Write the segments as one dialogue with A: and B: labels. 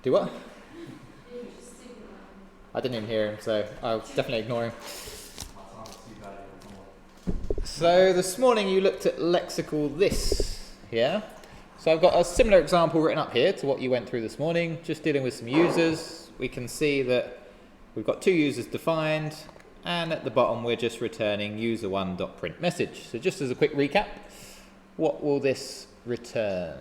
A: Do what? I didn't even hear him, so I'll definitely ignore him. So this morning you looked at lexical this, yeah? So I've got a similar example written up here to what you went through this morning, just dealing with some users. We can see that we've got two users defined, and at the bottom we're just returning user1.print message. So just as a quick recap, what will this return?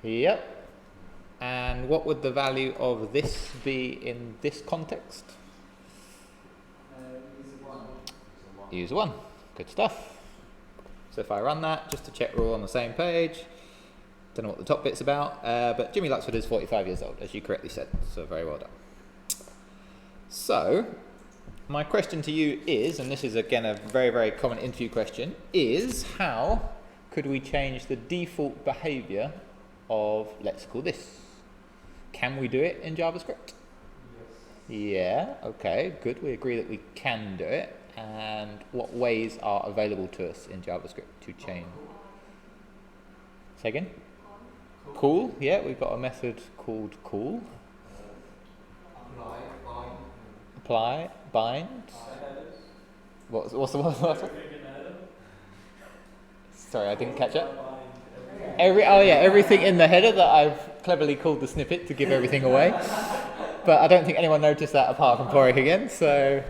A: Yep. And what would the value of this be in this context? User 1. Good stuff. So if I run that, just to check we're all on the same page, don't know what the top bit's about, but Jimmy Luxford is 45 years old, as you correctly said, so very well done. So, my question to you is, and this is again a very, very common interview question, is how could we change the default behavior of let's call this? Can we do it in JavaScript? Yes. Yeah, okay, good. We agree that we can do it. And what ways are available to us in JavaScript to change? Say again? Cool. Yeah, we've got a method called cool. Apply, bind. What's the one? Sorry, I didn't catch it. Everything in the header that I've cleverly called the snippet to give everything away. But I don't think anyone noticed that apart from Porrick again, so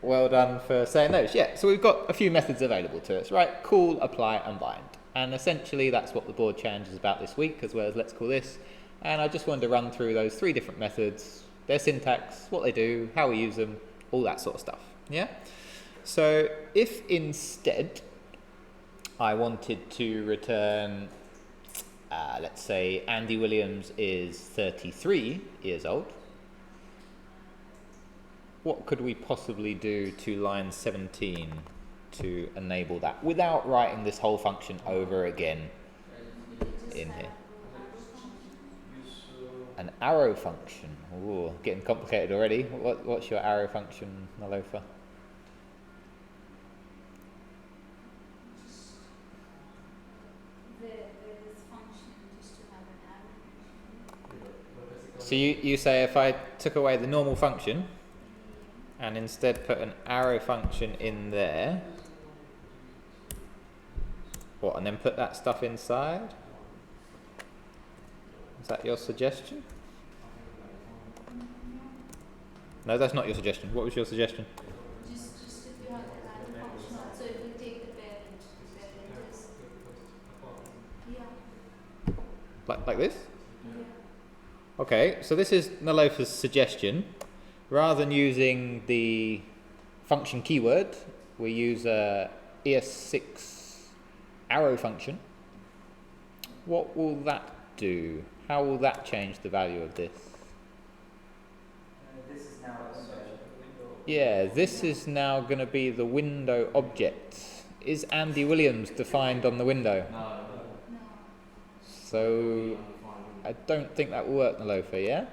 A: well done for saying those. Yeah, so we've got a few methods available to us, right? Call, apply, and bind. And essentially that's what the board challenge is about this week, as well as let's call this. And I just wanted to run through those three different methods, their syntax, what they do, how we use them, all that sort of stuff. Yeah? So if instead I wanted to return, let's say Andy Williams is 33 years old, what could we possibly do to line 17 to enable that without writing this whole function over again in here? An arrow function. Ooh, getting complicated already. What's your arrow function, Nalofa? So you say if I took away the normal function and instead put an arrow function in there, what, and then put that stuff inside? Is that your suggestion? No, that's not your suggestion. What was your suggestion?
B: Just if you have the arrow function, so if you take the parent is, yeah.
A: Like this? Okay, so this is Nalofa's suggestion. Rather than using the function keyword, we use a Es6 Arrow Function. What will that do? How will that change the value of this?
C: This is now a window.
A: Yeah, this is now going to be the window object. Is Andy Williams defined on the window?
C: No.
A: So I don't think that will work, Nalofa, yeah?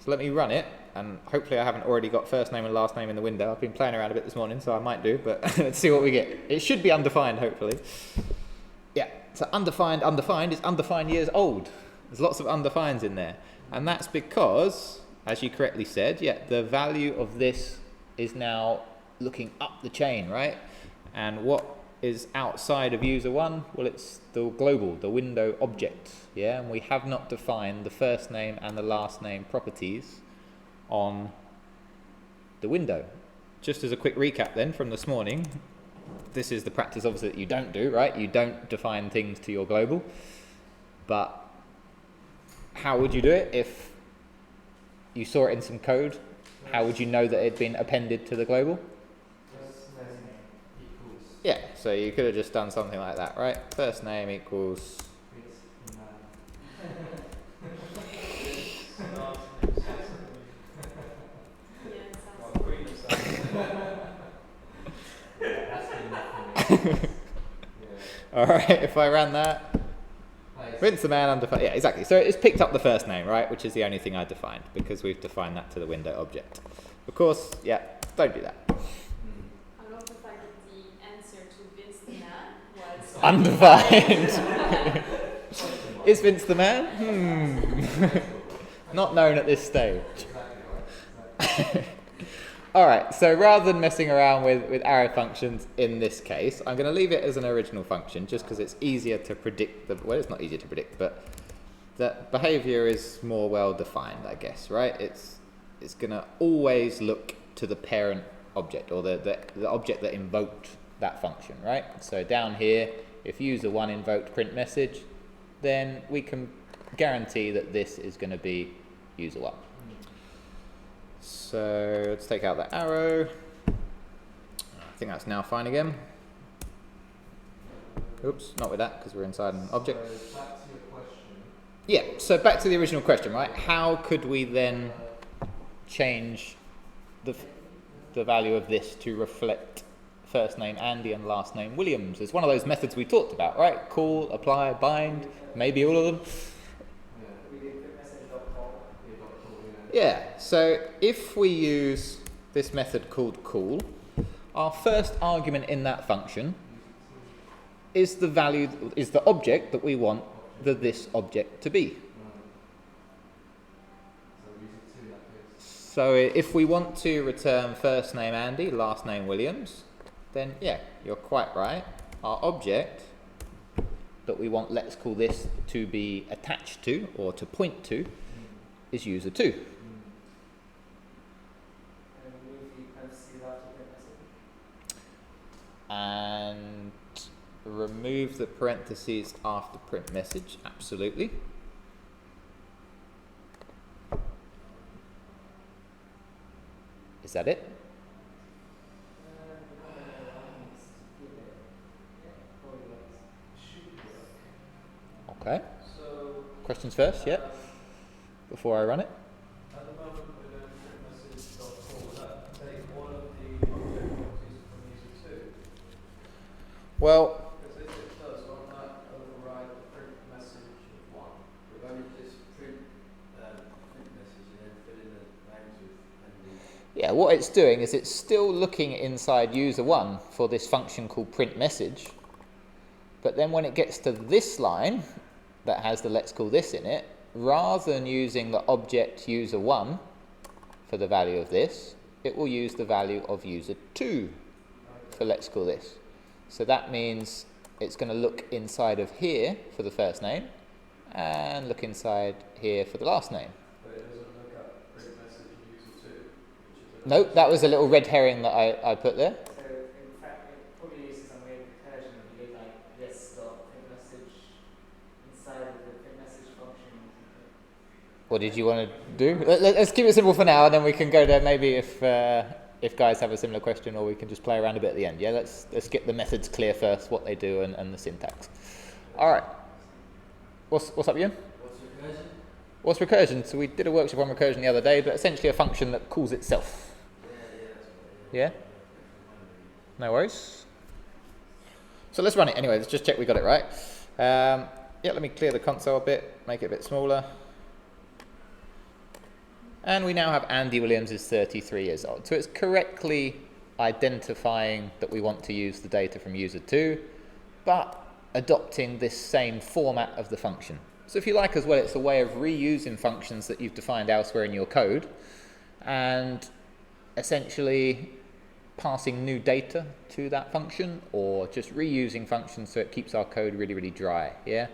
A: So let me run it, and hopefully I haven't already got first name and last name in the window. I've been playing around a bit this morning, so I might do, but let's see what we get. It should be undefined, hopefully. Yeah, so undefined is undefined years old. There's lots of undefineds in there. And that's because, as you correctly said, yeah, the value of this is now looking up the chain, right? And what is outside of user 1? Well, it's the global, the window object, yeah? And we have not defined the first name and the last name properties on the window. Just as a quick recap then from this morning, this is the practice obviously that you don't do, right? You don't define things to your global, but how would you do it if you saw it in some code? How would you know that it had been appended to the global? Yeah, so you could have just done something like that, right? First name equals Alright, if I ran that, Rinse the man undefined. Yeah, exactly. So it's picked up the first name, right? Which is the only thing I defined because we've defined that to the window object. Of course, yeah, don't do that.
C: I love the fact that the answer to Vince the man was
A: Undefined. Is Vince the man? Not known at this stage. All right, so rather than messing around with arrow functions in this case, I'm going to leave it as an original function just because it's easier to predict. Well, it's not easier to predict, but the behavior is more well defined, I guess, right? It's going to always look to the parent object or the object that invoked that function, right? So down here, if user1 invoked print message, then we can guarantee that this is going to be user1. So let's take out the arrow. I think that's now fine again. Oops, not with that because we're inside an object.
D: So back to your question.
A: Yeah, so back to the original question, right? How could we then change the value of this to reflect first name Andy and last name Williams? It's one of those methods we talked about, right? Call, apply, bind, maybe all of them. Yeah, so if we use this method called call, our first argument in that function is the object that we want this object to be. So if we want to return first name Andy, last name Williams, then yeah, you're quite right. Our object that we want, let's call this to be attached to or to point to, is user2. And remove the parentheses after print message, absolutely. Is that it? Okay. Questions first, yeah? Before I run it?
D: At the moment, we're doing print message dot call. Would that take one of the object properties from user2?
A: Well,
D: Because if it does, won't that override the print message of one? We're going to just print message and then fill in the names with
A: yeah, what it's doing is it's still looking inside user1 for this function called print message. But then when it gets to this line that has the let's call this in it, rather than using the object user1 for the value of this, it will use the value of user2 for let's call this. So that means it's going to look inside of here for the first name and look inside here for the last name.
D: But it doesn't look at print message user2, which is
A: Nope, that was a little red herring that I put there.
E: So in fact, it probably uses some way of recursion and you get like this dot print message inside of the print message function.
A: What did you want to do? Let's keep it simple for now, and then we can go there maybe if guys have a similar question, or we can just play around a bit at the end. Yeah, let's get the methods clear first, what they do and the syntax. All right. What's up, Ian?
D: What's recursion?
A: What's recursion? So we did a workshop on recursion the other day, but essentially a function that calls itself. Yeah? No worries. So let's run it anyway. Let's just check we got it right. Yeah, let me clear the console a bit, make it a bit smaller. And we now have Andy Williams is 33 years old. So it's correctly identifying that we want to use the data from user 2, but adopting this same format of the function. So if you like as well, it's a way of reusing functions that you've defined elsewhere in your code and essentially passing new data to that function, or just reusing functions so it keeps our code really, really dry. Yeah.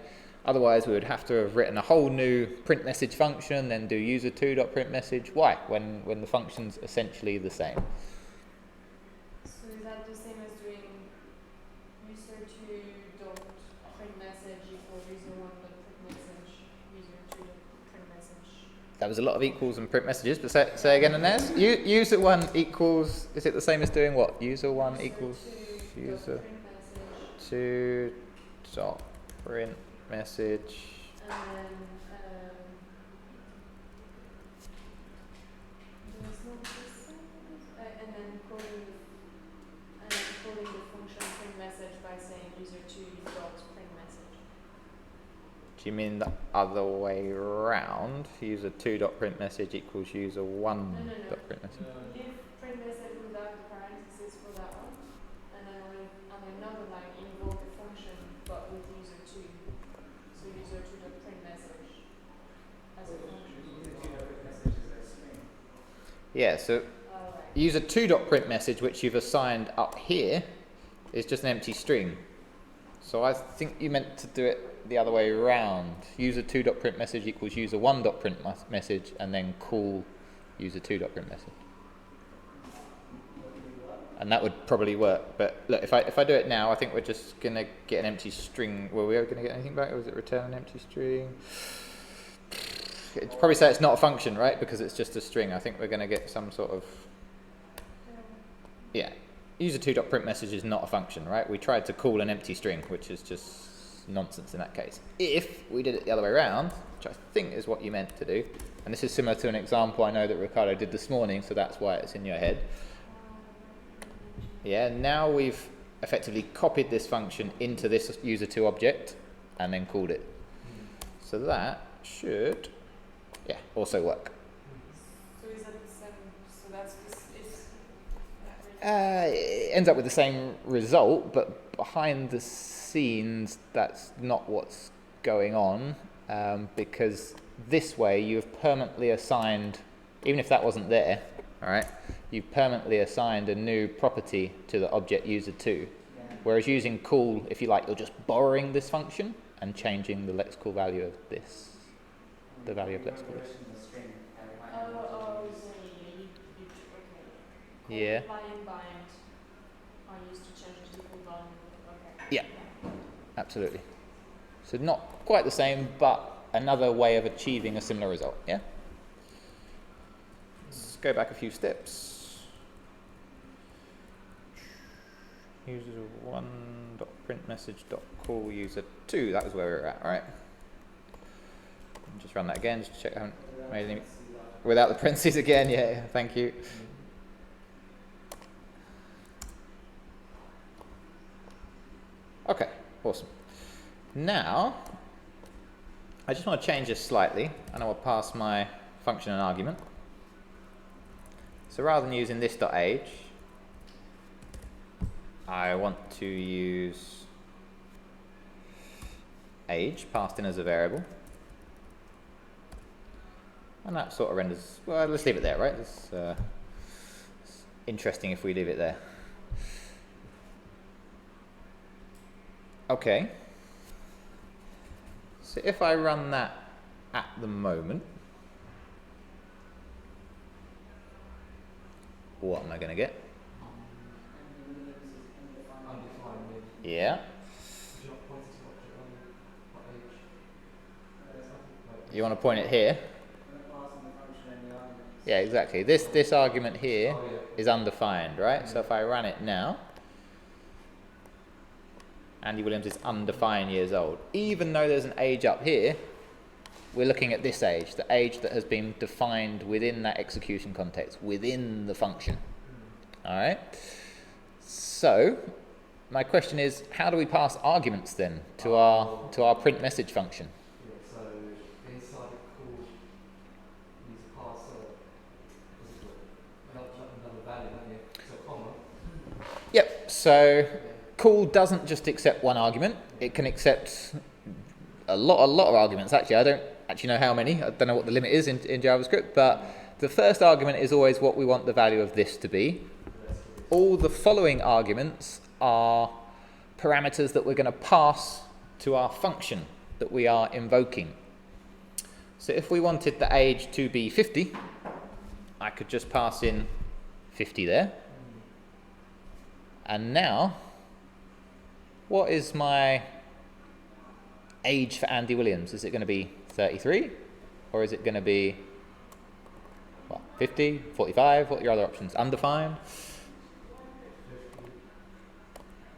A: Otherwise, we would have to have written a whole new print message function, then do user2.printMessage. Why? When the function's essentially the same.
C: So is that the same as doing user2.printMessage equals user1.printMessage, user2.printMessage?
A: That was a lot of equals and print messages, but say again, Inez. User1 equals, is it the same as doing what? User1 equals user2 dot print message.
C: And then there's no and then calling the function print message by saying user2 dot print message.
A: you mean the other way round? User2.print message equals user1.print message.
C: Leave print message without the parentheses for that one, and then on another line invoke a function but with user2. So user2.print message as a function.
E: User2.print message is a string.
A: Yeah, so
C: Alright.
A: user2.print message, which you've assigned up here, is just an empty string. So I think you meant to do it the other way around. User2.print message equals user1.print message, and then call user2.print message. And that would probably work. But look, if I do it now, I think we're just gonna get an empty string. Well, we are gonna get anything back, or was it return an empty string? It'd probably say it's not a function, right? Because it's just a string. I think we're gonna get some sort of, yeah. User2.print message is not a function, right? We tried to call an empty string, which is just nonsense in that case. If we did it the other way around, which I think is what you meant to do, and this is similar to an example I know that Ricardo did this morning, so that's why it's in your head. Yeah, now we've effectively copied this function into this user2 object and then called it. So that should, yeah, also work.
C: So is that the same? So that's this is.
A: It ends up with the same result, but behind the scenes, that's not what's going on, because this way you've permanently assigned, even if that wasn't there, all right, you've permanently assigned a new property to the object user2. Whereas using call, if you like, you're just borrowing this function and changing the let's call value of this, the value of let's call this. Yeah.
C: Line bind are used to change the default value. Okay.
A: Yeah, absolutely. So not quite the same, but another way of achieving a similar result. Yeah. Let's go back a few steps. User1.print message call user2. That was where we were at, all right? Just run that again, just to check I haven't made any without the parentheses again. Yeah, thank you. Okay, awesome. Now, I just want to change this slightly, and I will pass my function an argument. So rather than using this.age, I want to use age passed in as a variable. And that sort of renders, well, let's leave it there, right? It's interesting if we leave it there. Okay. So if I run that at the moment, what am I going to get? Yeah. You want to point it here? Yeah, exactly. This argument here is undefined, right? So if I run it now, Andy Williams is undefined years old. Even though there's an age up here, we're looking at this age, the age that has been defined within that execution context, within the function. All right? So my question is, how do we pass arguments then to our print message function?
D: So inside the call, you need to pass another value, don't you? So comma.
A: Yep. So call doesn't just accept one argument. It can accept a lot of arguments. Actually, I don't actually know how many. I don't know what the limit is in JavaScript, but the first argument is always what we want the value of this to be. All the following arguments are parameters that we're going to pass to our function that we are invoking. So if we wanted the age to be 50, I could just pass in 50 there. And now, what is my age for Andy Williams? Is it going to be 33? Or is it going to be, what, 50, 45? What are your other options? Undefined?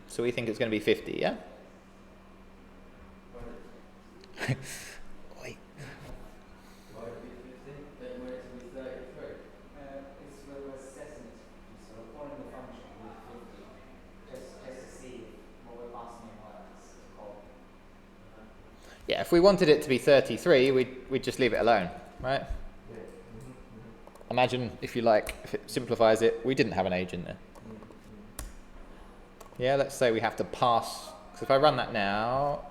A: So we think it's going to be 50, yeah? Wait.
D: Why would it be 50? Then where it be 33?
E: It's what we're assessing it. So we're calling the function with 50, just to see what we're passing in what it's called.
A: Yeah, if we wanted it to be 33, we'd just leave it alone, right?
D: Yeah. Mm-hmm.
A: Imagine, if you like, if it simplifies it, we didn't have an age in there. Yeah, let's say we have to pass, so if I run that now,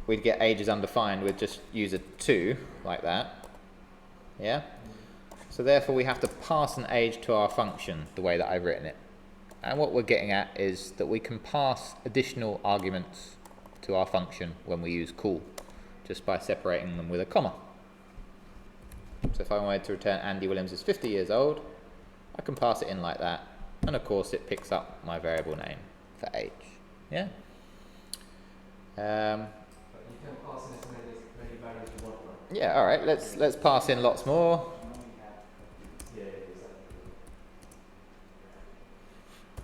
A: we'd get age is undefined, we'd just use a 2, like that. Yeah? So therefore we have to pass an age to our function, the way that I've written it. And what we're getting at is that we can pass additional arguments to our function when we use call, just by separating them with a comma. So if I wanted to return Andy Williams is 50 years old, I can pass it in like that. And of course it picks up my variable name for age. Yeah?
D: But you can pass in as many values you want, right?
A: Yeah, alright, let's pass in lots more.
D: Yeah,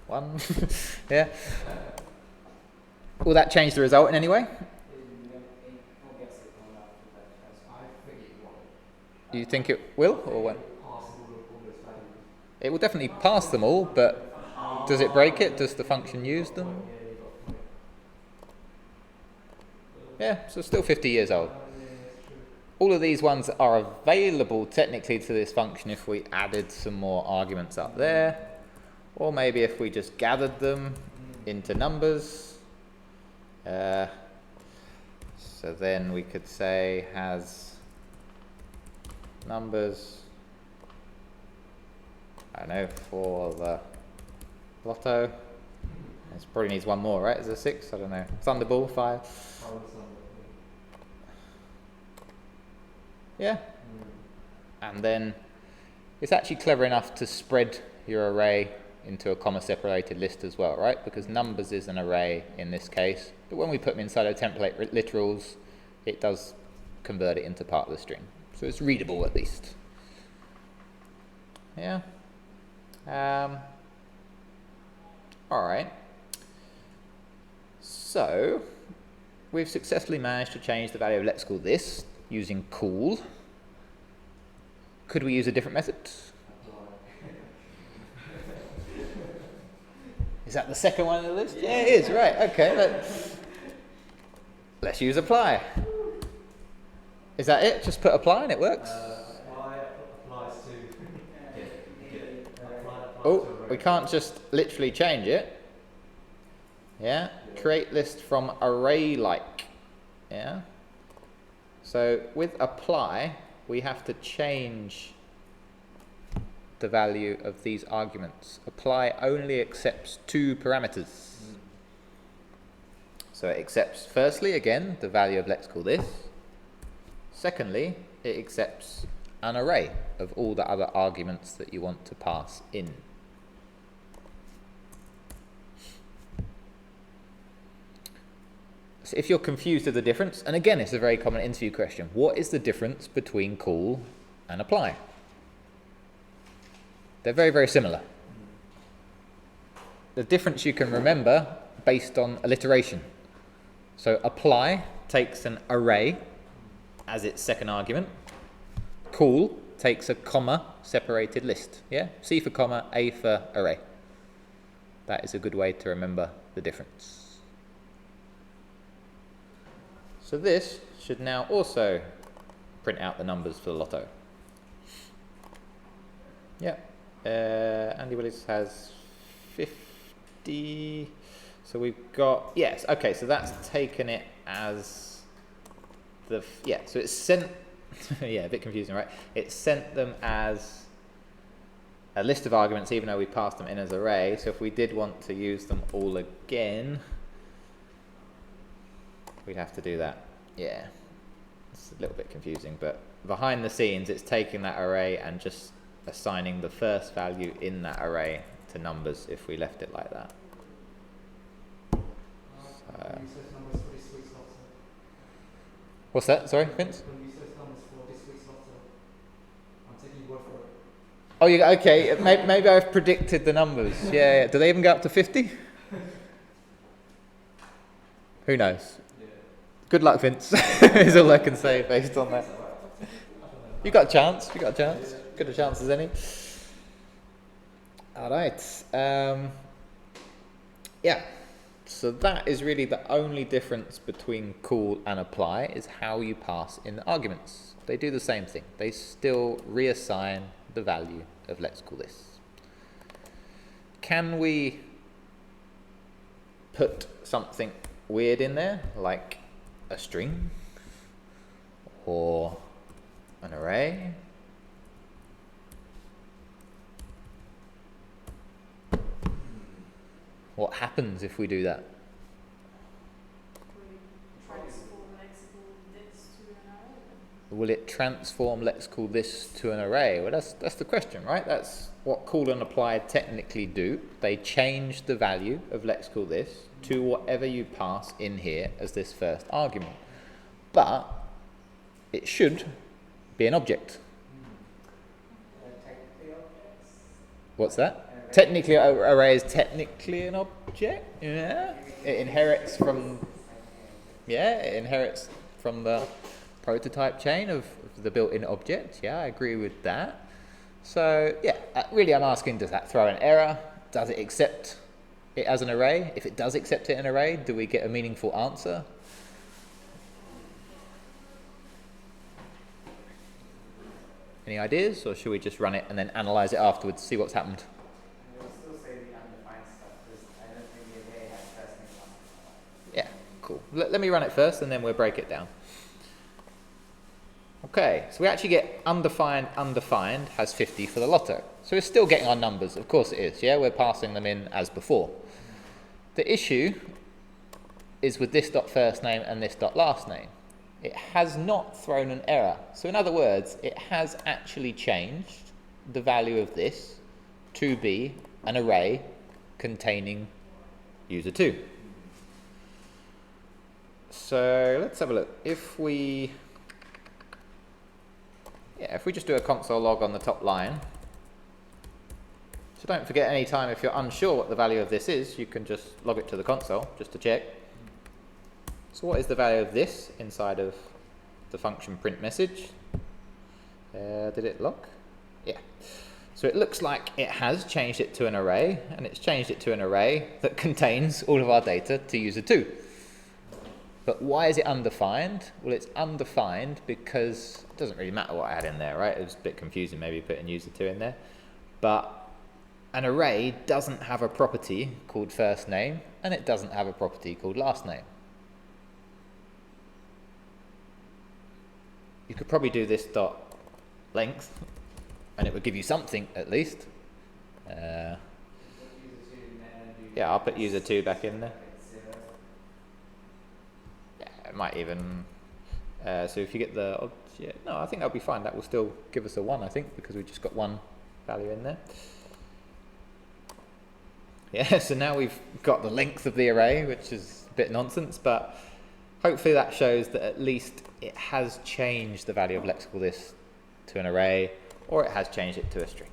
D: exactly.
A: 1. Yeah. Will that change the result in any way?
D: I think it won't.
A: You think it will, or won't?
D: Pass all those values.
A: It will definitely pass them all, but does it break it? Does the function use them?
D: Yeah, you got a point.
A: Yeah, so still 50 years old.
D: Yeah, that's true.
A: All of these ones are available technically to this function if we added some more arguments up there, or maybe if we just gathered them into numbers. So then we could say has numbers, I don't know, for the lotto. It probably needs one more, right? Is there 6? I don't know. Thunderball, 5. Yeah. And then it's actually clever enough to spread your array into a comma separated list as well, right? Because numbers is an array in this case, but when we put them inside of template literals, it does convert it into part of the string. So it's readable at least. Yeah. Alright. So we've successfully managed to change the value of let's call this using call. Could we use a different method? Is that the second one on the list? Yeah, it is, right. Okay, let's use apply. Is that it? Just put apply and it works?
D: Apply applies to apply
A: Oh,
D: to
A: we can't just literally change it. Yeah, create list from array like. Yeah. So with apply, we have to change the value of these arguments. Apply only accepts 2 parameters. So it accepts, firstly, again, the value of let's call this. Secondly, it accepts an array of all the other arguments that you want to pass in. So if you're confused of the difference, and again, it's a very common interview question, what is the difference between call and apply? They're very, very similar. The difference you can remember based on alliteration. So apply takes an array as its second argument. Call takes a comma separated list. Yeah? C for comma, A for array. That is a good way to remember the difference. So this should now also print out the numbers for the lotto. Yeah. Andy Willis has 50. So we've got, yes, okay, so that's taken it as the, yeah, so it's sent, yeah, a bit confusing, right? It sent them as a list of arguments even though we passed them in as array. So if we did want to use them all again, we'd have to do that. Yeah, it's a little bit confusing, but behind the scenes it's taking that array and just assigning the first value in that array to numbers if we left it like that. So, what's that? Sorry, Vince? Oh, you okay? Maybe I've predicted the numbers. Yeah. Do they even go up to 50? Who knows? Good luck, Vince. Is all I can say based on that. You got a chance. You got a chance. Good a chance as any. All right. Yeah. So that is really the only difference between call and apply, is how you pass in the arguments. They do the same thing. They still reassign the value of let's call this. Can we put something weird in there, like a string or an array? What happens if we do that? Will it transform let's call this to an array? Well, that's the question, right? That's what call and apply technically do. They change the value of let's call this to whatever you pass in here as this first argument. But it should be an object. What's that? Technically, an array is technically an object. Yeah, it inherits from the prototype chain of the built-in object. Yeah, I agree with that. So yeah, really I'm asking, does that throw an error? Does it accept it as an array? If it does accept it as an array, do we get a meaningful answer? Any ideas, or should we just run it and then analyze it afterwards, see what's happened?
E: We'll still say the undefined stuff, because I don't think the array has first name, last name.
A: Yeah, cool. Let me run it first and then we'll break it down. Okay, so we actually get undefined has 50 for the lotto. So we're still getting our numbers, of course it is, yeah? We're passing them in as before. The issue is with this dot first name and this dot last name. It has not thrown an error. So in other words, it has actually changed the value of this to be an array containing user 2. So let's have a look. If we just do a console log on the top line, so don't forget any time if you're unsure what the value of this is, you can just log it to the console just to check. So what is the value of this inside of the function print message? Did it log? Yeah. So it looks like it has changed it to an array, and it's changed it to an array that contains all of our data to user 2. But why is it undefined? Well, it's undefined because it doesn't really matter what I had in there, right? It was a bit confusing maybe putting user 2 in there. But an array doesn't have a property called first name, and it doesn't have a property called last name. You could probably do this dot length, and it would give you something at least. Yeah, I'll put user 2 back in there. It might even, so if you get the object, no, I think that'll be fine. That will still give us a 1, I think, because we just got one value in there. Yeah, so now we've got the length of the array, which is a bit nonsense, but hopefully that shows that at least it has changed the value of let's call this to an array, or it has changed it to a string.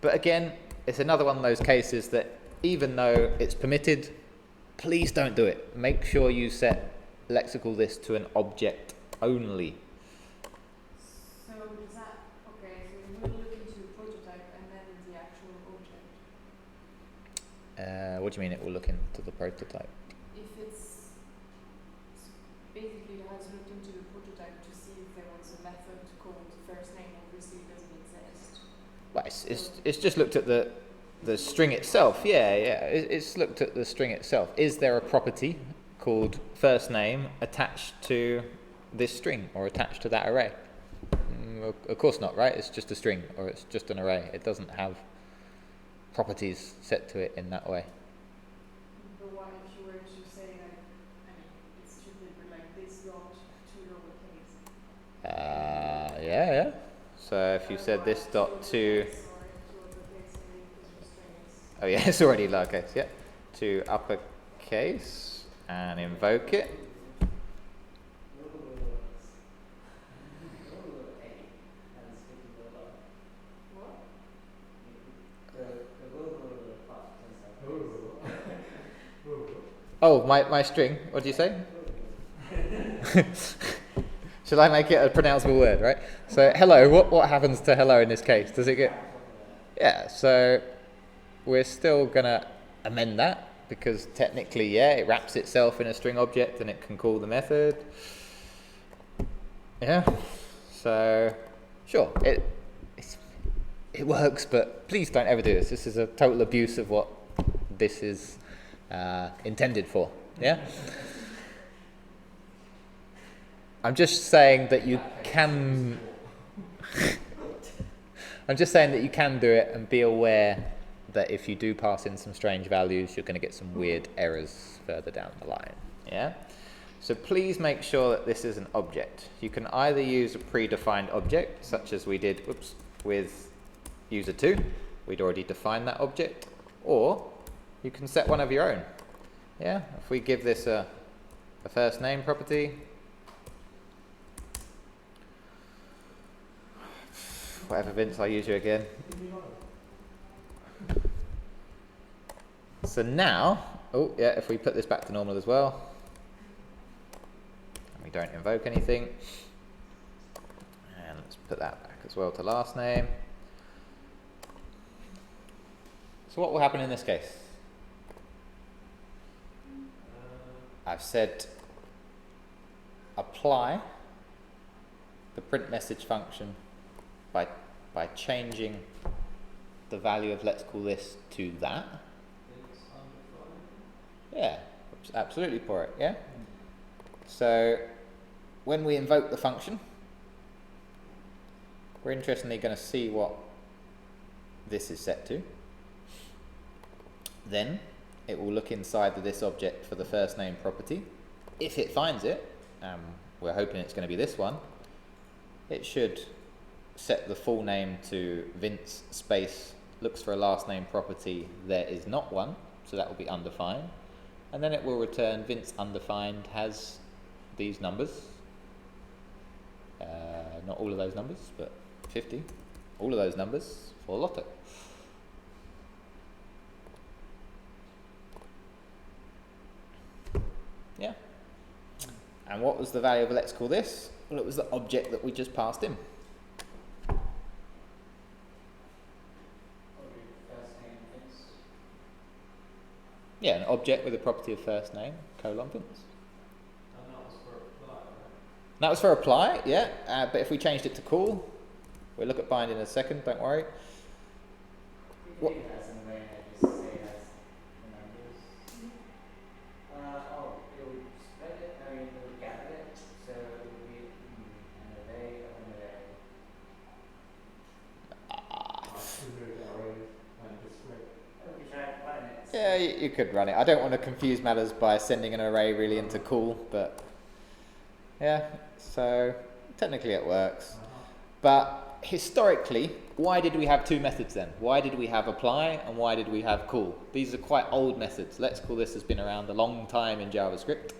A: But again, it's another one of those cases that even though it's permitted, please don't do it. Make sure you set lexical this to an object only.
C: So does that, okay, so we will look into the prototype and then the actual object.
A: What do you mean it will look into the prototype?
C: If it's, basically it has looked into the prototype to see if there was a method called first name, obviously it doesn't exist.
A: Well, it's just looked at the string itself. Yeah, it's looked at the string itself. Is there a property called first name attached to this string or attached to that array? Of course not, right? It's just a string, or it's just an array. It doesn't have properties set to it in that way.
C: But what if you were to say like, I mean, it's stupid, but like this dot to lowercase?
A: Yeah. So if you said this dot to, oh yeah, it's already lowercase, yeah, to uppercase, and invoke it. Oh, my string, what do you say? Shall I make it a pronounceable word, right? So hello, what happens to hello in this case? Does it get... Yeah, so we're still going to amend that because technically, yeah, it wraps itself in a string object and it can call the method. Yeah, so sure, it works, but please don't ever do this. This is a total abuse of what this is intended for. Yeah. I'm just saying that you can. I'm just saying that you can do it, and be aware that if you do pass in some strange values, you're going to get some weird errors further down the line. Yeah. So please make sure that this is an object. You can either use a predefined object, such as we did with user2. We'd already defined that object, or you can set one of your own. Yeah. If we give this a first name property. Whatever, Vince, I'll use you again. So now, oh yeah, if we put this back to normal as well, and we don't invoke anything, and let's put that back as well to last name. So what will happen in this case? I've said apply the print message function by changing the value of let's call this to that. Yeah, absolutely for it, yeah? So when we invoke the function, we're interestingly going to see what this is set to. Then it will look inside of this object for the first name property. If it finds it, we're hoping it's going to be this one, it should set the full name to Vince space looks for a last name property, there is not one, so that will be undefined, and then it will return Vince undefined has these numbers, not all of those numbers, but 50, all of those numbers for Lotto. Yeah. And what was the value of let's call this? Well, it was the object that we just passed in. Yeah, an object with a property of first name, colon Vince.
D: And that was for apply, right?
A: That was for apply, yeah. But if we changed it to call, we'll look at bind in a second, don't worry.
E: We can leave it as an array and just say it as the numbers. It would spread it, it would gather it, so it would be an array of an array. We try running it.
A: Yeah, you could run it. I don't want to confuse matters by sending an array really into call, but yeah, so technically it works. But historically, why did we have two methods then? Why did we have apply and why did we have call? These are quite old methods. Let's call this has been around a long time in JavaScript.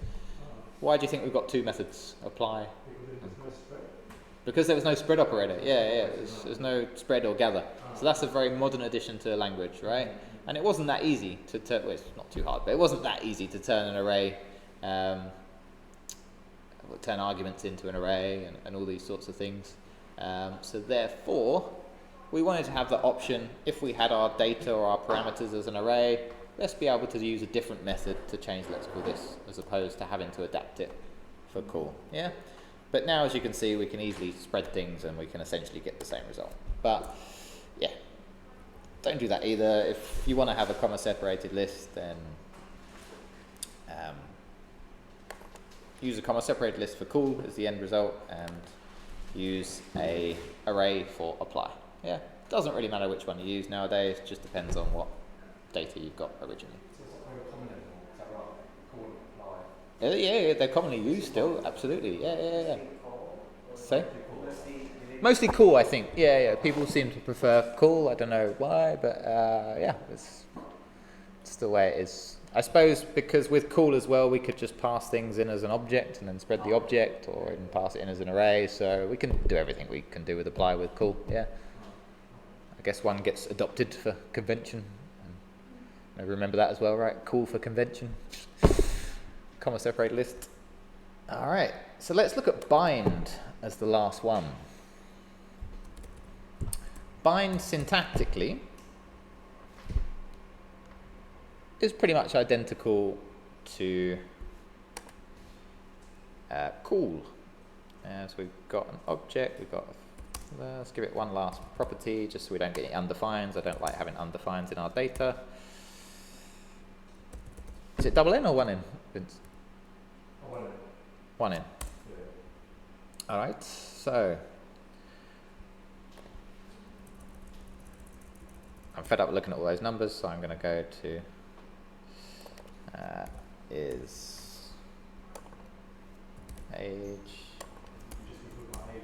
A: Why do you think we've got two methods, apply? Because there was no spread operator. Yeah, there's no spread or gather. So that's a very modern addition to the language, right? And it wasn't that easy to turn, well, it's not too hard, but it wasn't that easy to turn an array, turn arguments into an array and all these sorts of things. So therefore, we wanted to have the option, if we had our data or our parameters as an array, let's be able to use a different method to change let's call this, as opposed to having to adapt it for call, yeah? But now, as you can see, we can easily spread things and we can essentially get the same result. But yeah, don't do that either. If you want to have a comma separated list, then use a comma separated list for call as the end result and use a array for apply. Yeah, doesn't really matter which one you use nowadays, just depends on what data you've got originally.
D: So it's not very common anymore, is that right? Call and apply.
A: Yeah, they're commonly used still, absolutely. Yeah. So? Mostly call, I think. Yeah. People seem to prefer call. I don't know why, but yeah, it's the way it is. I suppose because with call as well, we could just pass things in as an object and then spread the object, or even pass it in as an array. So we can do everything we can do with apply with call. Yeah. I guess one gets adopted for convention. And remember that as well, right? Call for convention. Comma separated list. All right. So let's look at bind as the last one. Bind syntactically is pretty much identical to cool. So we've got an object, we've got, let's give it one last property just so we don't get any undefines. I don't like having undefines in our data. Is it double N or one N, Vince?
D: One in.
A: One N.
D: Yeah.
A: Alright, so I'm fed up looking at all those numbers, so I'm going to go to is age.
D: Just include my age.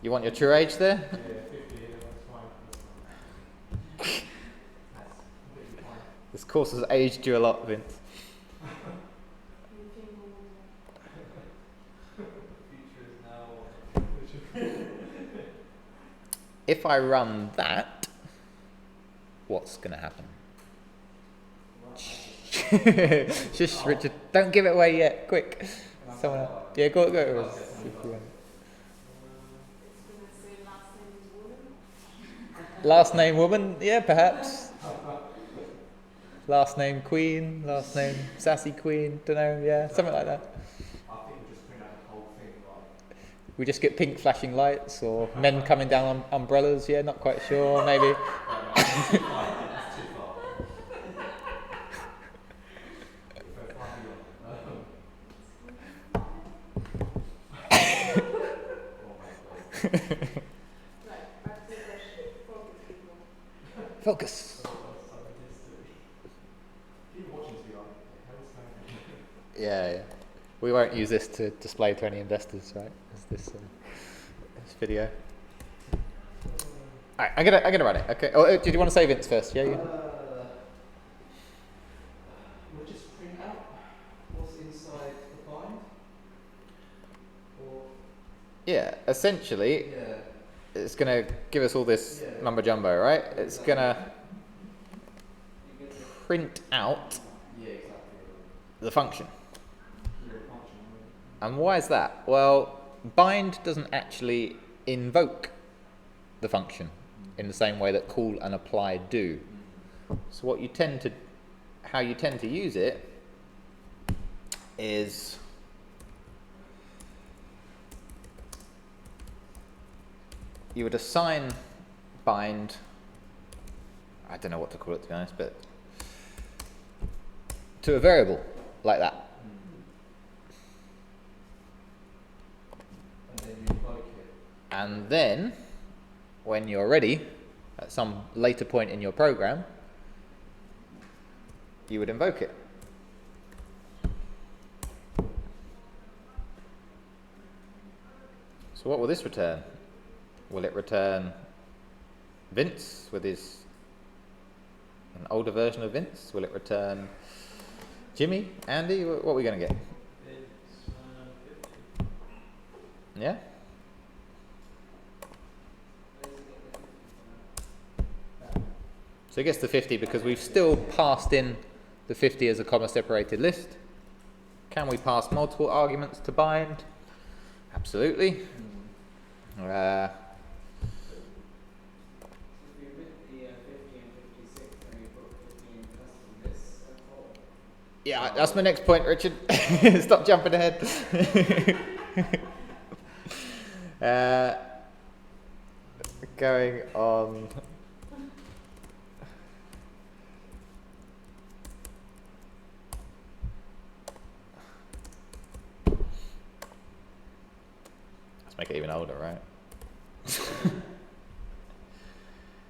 A: You want your true age there?
D: Yeah, 50, yeah, that's fine. That's completely fine.
A: This course has aged you a lot, Vince.
D: Future is now.
A: If I run that, what's going to happen? Shush, Richard, don't give it away yet, quick. Someone else. Yeah, go.
C: It's gonna say last name is woman.
A: Last name woman, yeah, perhaps. Last name queen, last name sassy queen, don't know, yeah, something like that.
D: I think we just print out the whole thing, like.
A: We just get pink flashing lights or men coming down on umbrellas, yeah, not quite sure, maybe.
D: That's too far.
C: Right, back to the question. Focus, people.
A: Focus.
D: Keep watching to be like, hell's happening?
A: Yeah. We won't use this to display to any investors, right? As this video. Alright, I'm gonna run it. Okay. Oh, did you want to say Vince first? Yeah.
D: We'll just print out what's inside the bind. Or
A: Yeah. Essentially,
D: yeah.
A: it's gonna give us all this
D: Yeah.
A: mumbo jumbo, right? It's gonna print out
D: Yeah, exactly.
A: the function.
D: Yeah, function.
A: And why is that? Well, bind doesn't actually invoke the function in the same way that call and apply do. So how you tend to use it is you would assign bind, I don't know what to call it to be honest, but to a variable like that.
D: And then you invoke it.
A: And then, when you're ready, at some later point in your program, you would invoke it. So what will this return? Will it return Vince with an older version of Vince? Will it return Jimmy, Andy? What are we going to get?
D: It's 50.
A: Yeah? So it gets to 50 because we've still passed in the 50 as a comma separated list. Can we pass multiple arguments to bind? Absolutely.
E: If you omit the 50 and 56, then you put 50 in custom this and all.
A: Yeah, that's my next point, Richard. Stop jumping ahead. Going on. Let's make it even older, right?
D: Am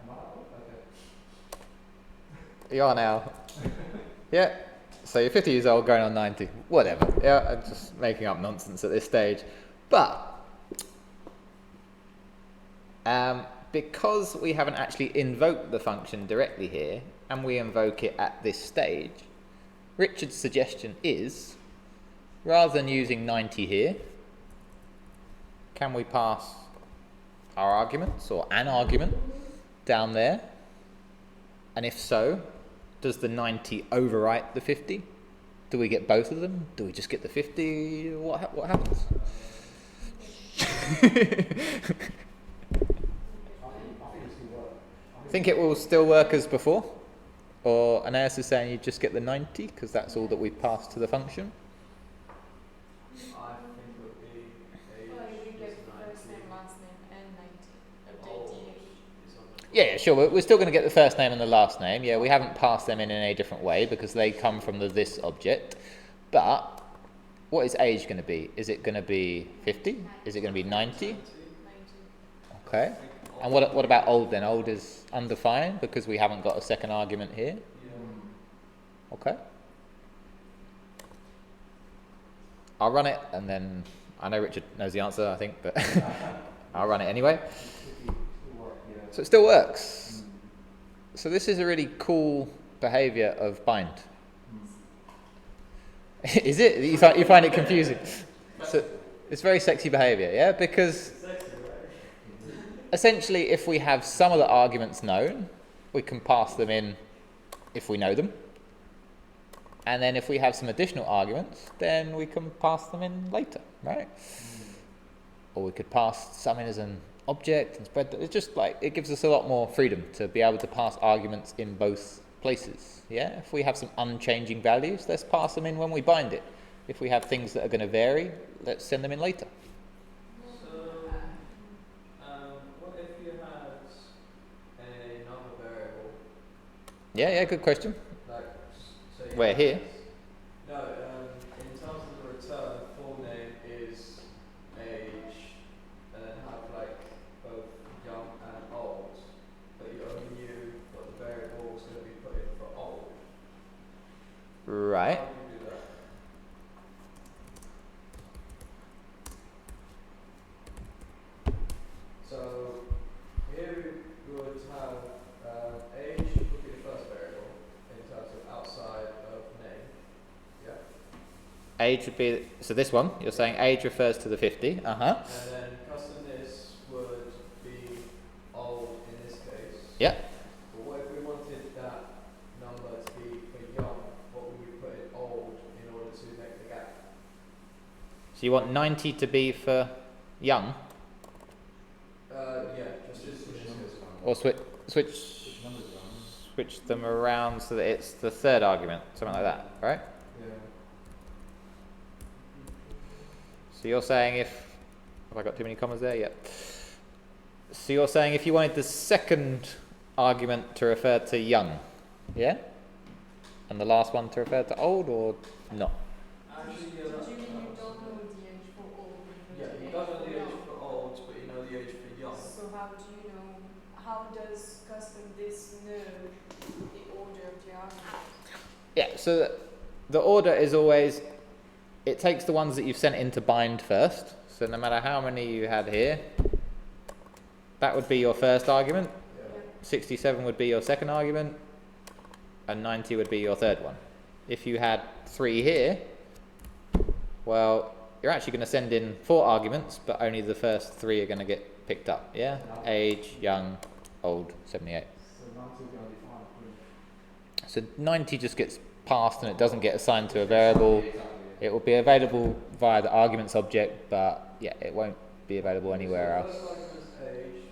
D: I old? Okay.
A: You are now. Yeah. So you're 50 years old, going on 90. Whatever. Yeah, I'm just making up nonsense at this stage. But because we haven't actually invoked the function directly here, and we invoke it at this stage, Richard's suggestion is, rather than using 90 here, can we pass our arguments, or an argument, down there? And if so, does the 90 overwrite the 50? Do we get both of them? Do we just get the 50? What happens?
D: I think it still works.
A: Think it will still work as before? Or Aeneas is saying you just get the 90 because that's all that we've passed to the function.
D: I think it would be age
C: Well, you get
D: is
C: first
D: 90.
C: name, last name, and 90. Update
D: Old
C: the age.
D: is on the
A: Yeah, sure. We're still going to get the first name and the last name. Yeah, we haven't passed them in any different way because they come from the this object. But what is age going to be? Is it going to be 50? Is it going to be 90?
C: 90.
A: Okay. And what about old then? Old is undefined because we haven't got a second argument here.
D: Yeah.
A: Okay. I'll run it and then I know Richard knows the answer, I think, but I'll run it anyway. So it still works. So this is a really cool behavior of bind. Is it? You find it confusing? So it's very sexy behavior, yeah? Because essentially if we have some of the arguments known, we can pass them in if we know them. And then if we have some additional arguments, then we can pass them in later, right? Or we could pass some in as an object and spread that. It's just like, it gives us a lot more freedom to be able to pass arguments in both places, yeah? If we have some unchanging values, let's pass them in when we bind it. If we have things that are going to vary, let's send them in later.
D: So, what if you had another variable?
A: Yeah, good question.
D: Like, so you
A: Where,
D: have-
A: here?
D: No, in terms of the return, full name is age, and then have like both young and old, but you only knew what the variable was going to be put in for old.
A: Right.
D: How do you do that? So here we would have age would be the first variable in terms of outside of name. Yeah.
A: Age would be, so this one, you're saying age refers to the 50, uh-huh.
D: And then customer-ness would be old in this case.
A: Yeah.
D: But what if we wanted that number to be for young? What would we put in old in order to make the gap?
A: So you want 90 to be for young,
D: Yeah, just
A: or switch them around so that it's the third argument, something like that, right?
D: Yeah.
A: So you're saying have I got too many commas there? Yeah. So you're saying if you wanted the second argument to refer to young, yeah? And the last one to refer to old, or not?
D: Actually,
C: Did you mean you don't know the age for old?
D: yeah, you don't know the age for old, but you know the age for young.
C: So how do you know, how does custom this know the order of the argument?
A: Yeah, so the order is always, it takes the ones that you've sent in to bind first. So no matter how many you had here, that would be your first argument.
D: Yeah.
A: 67 would be your second argument, and 90 would be your third one. If you had 3 here, well, you're actually going to send in 4 arguments, but only the first 3 are going to get picked up, yeah? Age, young, old, 78. So 90 just gets passed and it doesn't get assigned to a variable. It will be available via the arguments object, but yeah, it won't be available anywhere else.
D: First argument is age,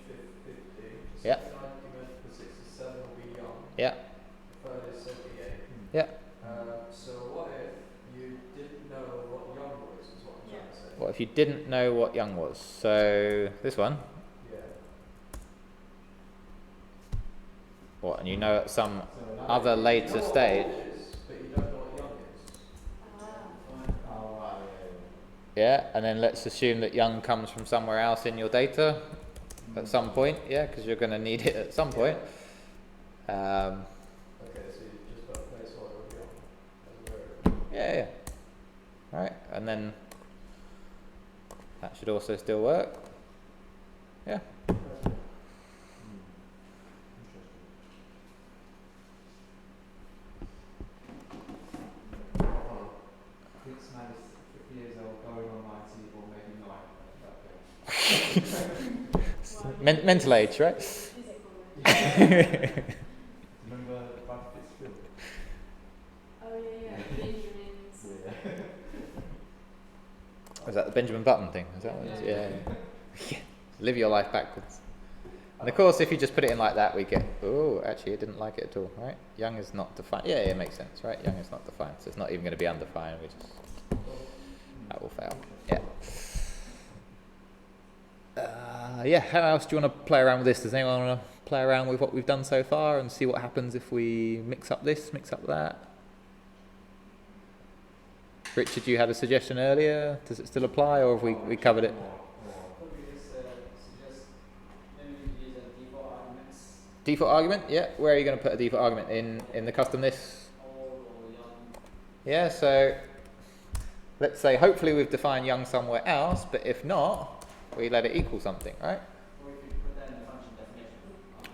D: 50. The
A: Yeah.
D: second argument for 67 will be young.
A: Yeah,
D: The third is 78.
A: yeah.
D: So what if you didn't know what young was, is what I'm trying to say.
A: Well, if you didn't know what young was, so this one,
D: Yeah.
A: what, and you know at some other later stage,
D: But you don't know what young is.
A: yeah, and then let's assume that young comes from somewhere else in your data at some point, yeah, because you're going to need it at some point.
D: Okay, so you just put a placeholder of young as a variable.
A: Yeah. Right, and then that should also still work. Yeah. Mental age, right?
C: Oh yeah, Benjamin's.
A: Is that the Benjamin Button thing? Is that what it is? Yeah. Live your life backwards. And of course, if you just put it in like that, we get, oh, actually, it didn't like it at all, right? Young is not defined. Yeah, it makes sense, right? Young is not defined, so it's not even going to be undefined. We just, that will fail. Yeah. Yeah, how else do you want to play around with this? Does anyone want to play around with what we've done so far and see what happens if we mix up this, mix up that? Richard, you had a suggestion earlier. Does it still apply, or have we covered it?
E: Probably just suggest maybe use a default arguments,
A: Default argument, yeah. Where are you going to put a default argument? In the custom this?
E: old or young.
A: Yeah, so let's say hopefully we've defined young somewhere else, but if not, we let it equal something, right?
E: Or if you put that in the function definition.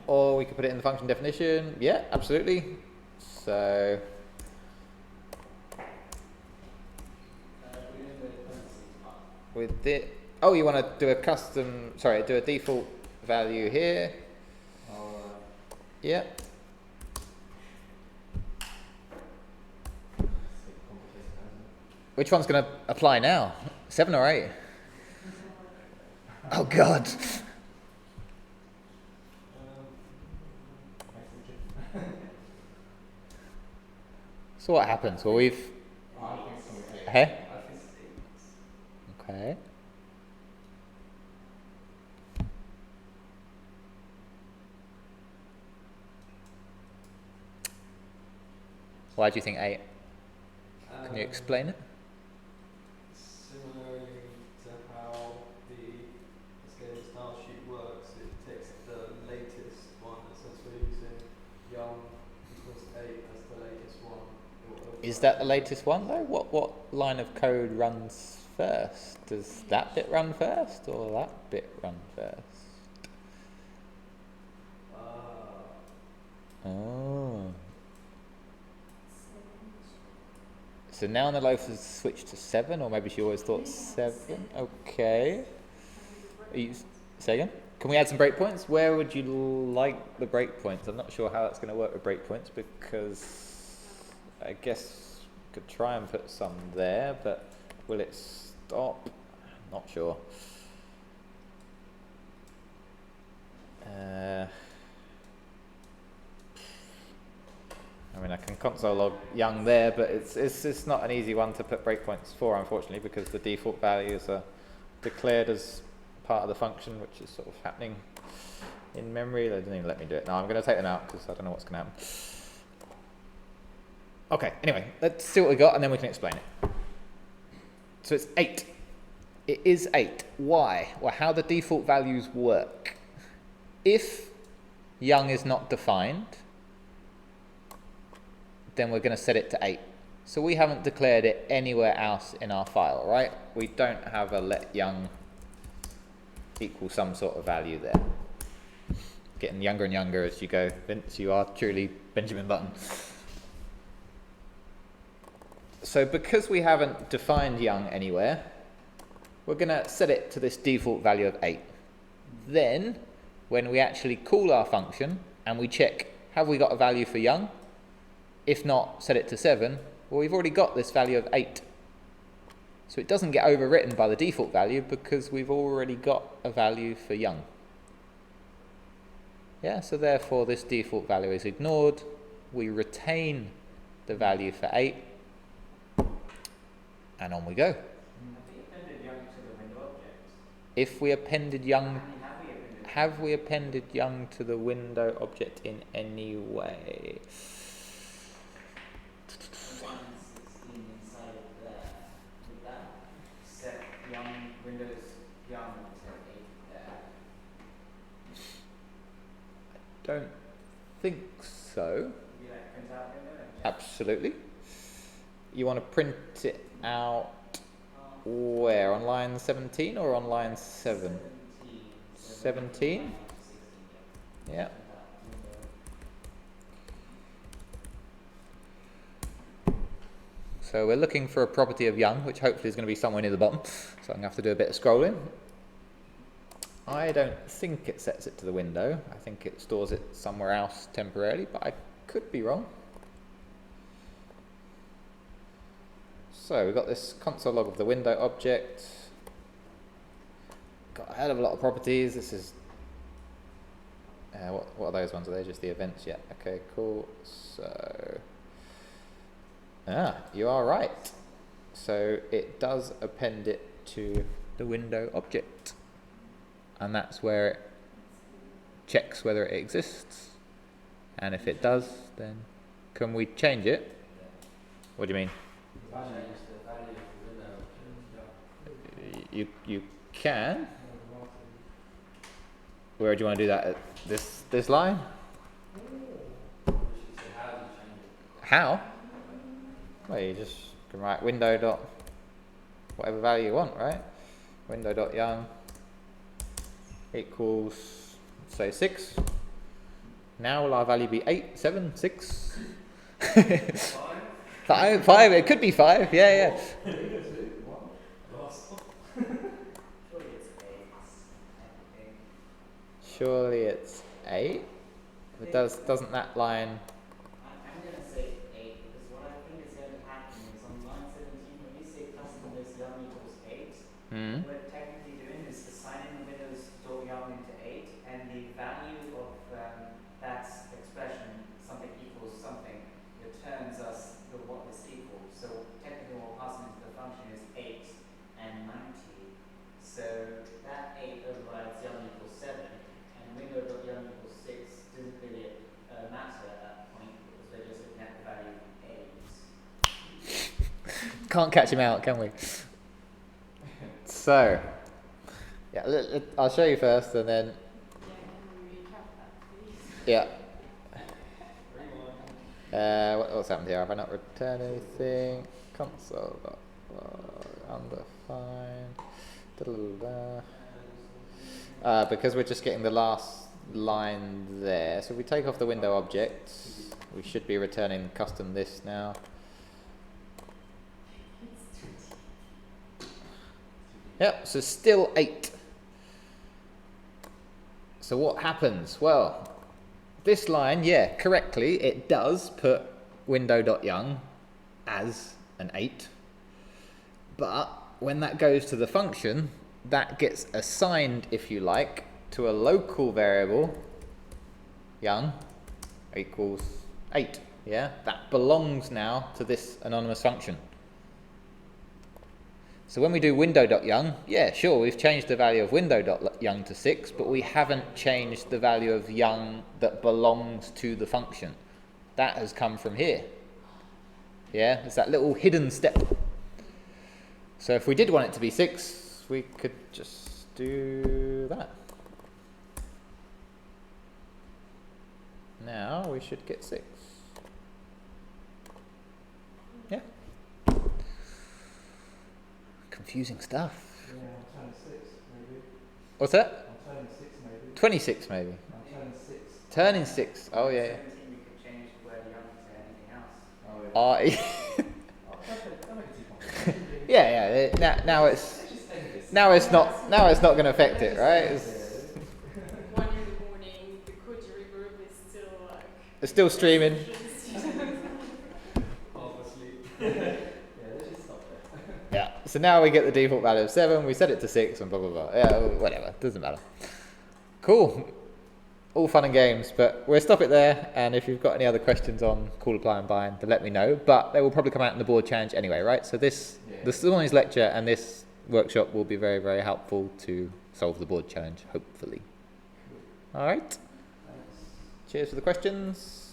A: Or we could put it in the function definition. Yeah, absolutely. So
E: We're doing the parentheses part.
A: with it, oh, you want to do a custom, sorry, do a default value here. Yeah. Which one's going to apply now? 7 or 8? Oh God. So what happens? Well, we've. Hey? Okay. Why do you think 8? Can you explain it?
D: Similarly to how the scale style sheet works, it takes the latest one, since we're using young equals 8 as the latest one.
A: Is that the latest one though? What line of code runs first? Does that bit run first or that bit run first? Oh. So now the loaf has switched to 7, or maybe she always thought 7. Okay. Say again? Can we add some breakpoints? Where would you like the breakpoints? I'm not sure how that's going to work with breakpoints because I guess we could try and put some there, but will it stop? Not sure. I mean, I can console log young there, but it's not an easy one to put breakpoints for, unfortunately, because the default values are declared as part of the function, which is sort of happening in memory. They didn't even let me do it. No, I'm going to take them out because I don't know what's going to happen. Okay, anyway, let's see what we got and then we can explain it. So it's 8. It is 8. Why? Well, how the default values work. If young is not defined, then we're going to set it to 8. So we haven't declared it anywhere else in our file, right? We don't have a let young equal some sort of value there. Getting younger and younger as you go. Vince, you are truly Benjamin Button. So because we haven't defined young anywhere, we're going to set it to this default value of 8. Then, when we actually call our function and we check, have we got a value for young? If not, set it to 7. Well, we've already got this value of 8. So it doesn't get overwritten by the default value because we've already got a value for young. Yeah, so therefore this default value is ignored. We retain the value for 8. And on we go. If we appended young, have we appended young to the window object in any way? Don't think so. Absolutely. You want to print it out where? On line 17 or on line 7? 17? Yeah. So we're looking for a property of young, which hopefully is going to be somewhere near the bottom. So I'm going to have to do a bit of scrolling. I don't think it sets it to the window. I think it stores it somewhere else temporarily, but I could be wrong. So we've got this console log of the window object. Got a hell of a lot of properties. This is What are those ones? Are they just the events yet? Okay, cool. So, you are right. So it does append it to the window object, and that's where it checks whether it exists. And if it does, then can we change it? What do you mean? You can. Where do you want to do that? At this line? How? Well, you just can write window dot whatever value you want, right? Window dot young equals, say, 6. Now will our value be 8, 7, 6? 5. It could be 5. Yeah. Surely it's 8. But doesn't that line?
E: I'm going to say 8 because what I think is going to happen is on line 17 when we say custom list young equals 8, what we're technically doing is assigning the windows.young into 8, and the value of that expression, something equals something, returns us what this equals. So technically what we're passing into the function is 8 and 90. So that 8 overrides young equals 7, and window.young equals 6 doesn't really matter at that point because we're just looking at the value of 8.
A: Can't catch him out, can we? So, yeah, I'll show you first, and then yeah. What's happened here? Have I not returned anything? Console undefined. Because we're just getting the last line there. So if we take off the window object, we should be returning custom this now. Yep, so still 8. So what happens? Well, this line, yeah, correctly, it does put window.young as an 8. But when that goes to the function, that gets assigned, if you like, to a local variable, young equals 8. Yeah, that belongs now to this anonymous function. So when we do window.young, yeah, sure, we've changed the value of window.young to 6, but we haven't changed the value of young that belongs to the function. That has come from here. Yeah, it's that little hidden step. So if we did want it to be 6, we could just do that. Now we should get 6. Yeah. Confusing stuff.
D: Yeah, I'm turning 6 maybe.
A: What's that?
D: I'm turning 6 maybe.
A: 26 maybe.
D: I'm turning 6.
A: Turning 6. Oh yeah.
E: 17 we could change the word young to anything else.
A: Yeah. Now it's not going to affect it, right?
C: 1 in the morning, the Koji River is still like.
A: It's still streaming. Yeah. So now we get the default value of 7. We set it to 6 and blah blah blah. Yeah, whatever. Doesn't matter. Cool. All fun and games, but we'll stop it there. And if you've got any other questions on call, apply, and bind, then let me know. But they will probably come out in the board challenge anyway, right? So this morning's lecture and this workshop will be very, very helpful to solve the board challenge, hopefully. All right. Cheers for the questions.